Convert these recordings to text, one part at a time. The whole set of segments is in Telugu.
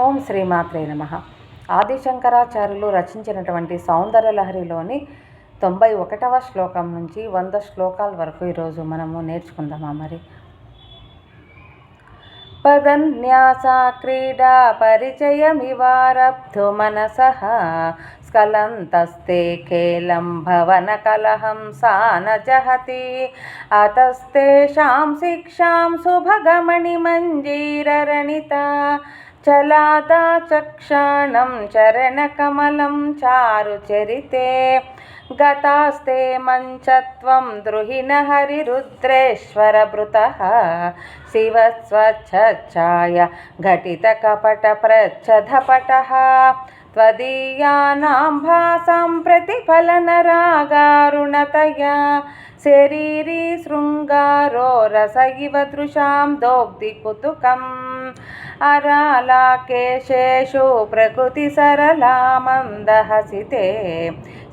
ఓం శ్రీమాత్రే నమః. ఆదిశంకరాచార్యులు రచించినటువంటి సౌందర్యలహరిలోని 91వ శ్లోకం నుంచి 100 శ్లోకాల వరకు ఈరోజు మనము నేర్చుకుందామా. మరి పదన్యాస క్రీడా పరిచయమివారబ్ధు మనసః స్ఖలంతస్తే ఖేలం భవన కలహం సాన జహతి అతస్తేషాం శిక్షాం సుభగమణి మంజీరరణిత చలాదా చక్షాణం చరణకమలం చారుచరితే గతాస్తే మంచత్వం ద్రుహిణ హరిరుద్రేశ్వరభృతః శివస్వచ్ఛాయ ఘటిత కపట ప్రచ్ఛదపటః త్వదీయానాం భాసాం ప్రతిఫలన రాగారుణతయా శరీరీ శృంగారో రస ఇవ దృశాం దోగ్ధి కుతుకం అరాళకేశేషు ప్రకృతి సరళా మందహసితే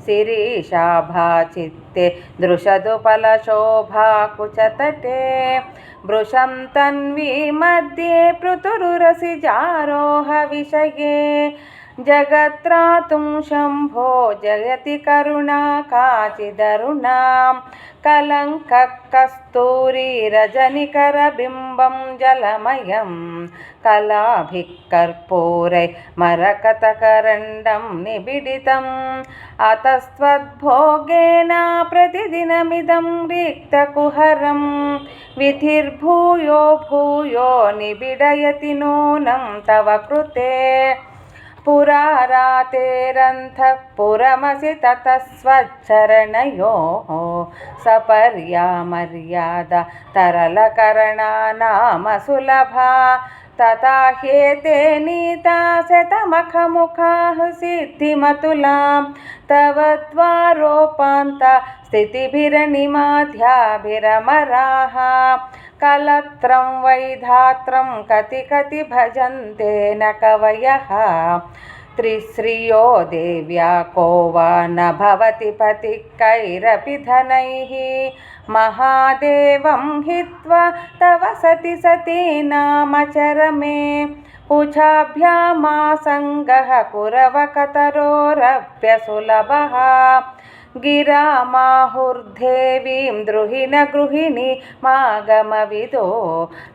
శిరీషాభాచిత్తే దృశదుపలశోభాకుచతటే వృషం తన్వీ మధ్యే పృతురురసిజారోహ విషయే జగత్రాతుం శంభో జయతి కరుణా కాచిదరుణాం కలంక కస్తూరి రజనికర బింబం జలమయం కళాభికర్పూరై మరకతకరండం నిబిడితం అతస్త్వద్భోగేన ప్రతిదినమిదం రిక్తకుహరం విధిర్భూయో భూయో నిబిడయతి నూనం తవ కృతే పురారాతేరంతః పురమసి తతస్వచ్చరణయోః సపర్యామర్యాద తరళకరణానామ సులభా తథా హ్యేతే నీతా శతమఖముఖాః సిద్ధిమతులాం తవ ద్వారోపాంత స్థితిభిరనిమాధ్యాభిరమరాః కలత్రం వైధాత్రం కతి కతి భజంతే న కవయః త్రిశ్రియో దేవ్యా కో వా న భవతి పతికైరపి ధనైః మహాదేవం హిత్వా తవ సతి సతీనామచరమే పుఛాభ్యామాసంగః కురవకతరోరప్యసులభః గిరామాహుర్దేవీం ద్రుహిణ గృహిణి మాగమవిదో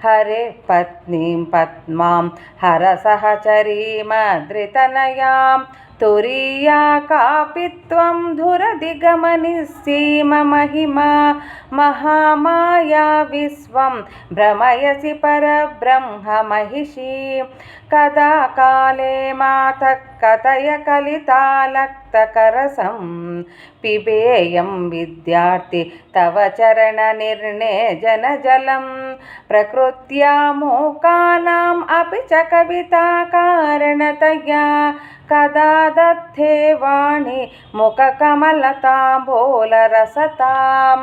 హరే పత్నీం పద్మాం హర సహచరీమద్రితనయాం తురీయా కాపి త్వం ధురదిగమనిస్సీమ మహిమా మహామాయా విశ్వం భ్రమయసి పరబ్రహ్మ మహిషీ కదా కాలే మాతః కథయ కలితాలక్తకరసం పిబేయం విద్యార్థి తవ చరణ నిర్ణేజన జలం ప్రకృత్యా మూకానాం అపి చ కవితా కారణతయా కదా దత్తే వాణి ముఖకమలతాంబూలరసతాం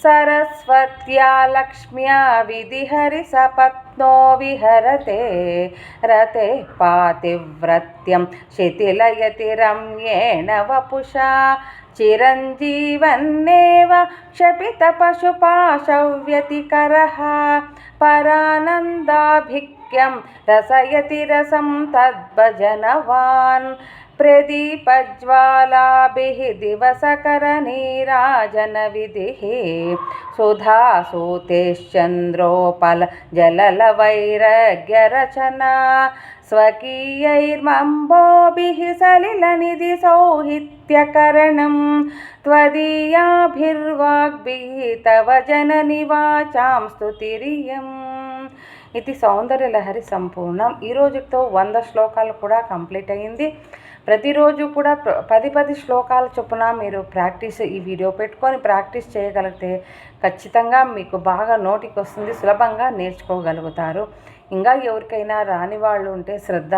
సరస్వత్యా లక్ష్మ్యా విధిహరి సపత్నో విహరతే రతే పాతివ్రత్యం శిథిలయతి రమ్యేణ వపుషా చిరంజీవన్నేవ క్షపిత పశుపాశవ్యతికరః పరానందాభిక్యం రసయతి రసం తద్భజనవాన్ ప్రదీపజ్వాలాభిః దివసకరనీరాజన విధిః సుధాసూతేశ్చంద్రోపల జలలవైరగ్యరచనా స్వకీయైర్మంబోభిః సలిలనిధి సౌహిత్యకరణం త్వదీయాభిర్వాగ్భిః తవ జనని వాచాం స్తుతిరియం. ఇది సౌందర్యలహరి సంపూర్ణం. ఈ రోజుతో 100 శ్లోకాలు కూడా కంప్లీట్ అయ్యింది. ప్రతిరోజు కూడా 10 శ్లోకాల చొప్పున మీరు ఈ వీడియో పెట్టుకొని ప్రాక్టీస్ చేయగలిగితే ఖచ్చితంగా మీకు బాగా నోటికి వస్తుంది, సులభంగా నేర్చుకోగలుగుతారు. ఇంకా ఎవరికైనా రాని వాళ్ళు ఉంటే, శ్రద్ధ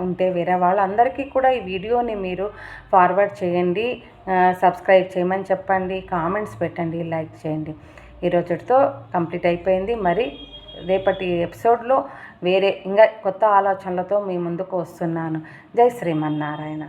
ఉంటే వేరే వాళ్ళందరికీ కూడా ఈ వీడియోని మీరు ఫార్వర్డ్ చేయండి, సబ్స్క్రైబ్ చేయమని చెప్పండి, కామెంట్స్ పెట్టండి, లైక్ చేయండి. ఈరోజుతో కంప్లీట్ అయిపోయింది. మరి రేపటి ఎపిసోడ్లో వేరే ఇంకా కొత్త ఆలోచనలతో మీ ముందుకు వస్తున్నాను. జై శ్రీమన్నారాయణ.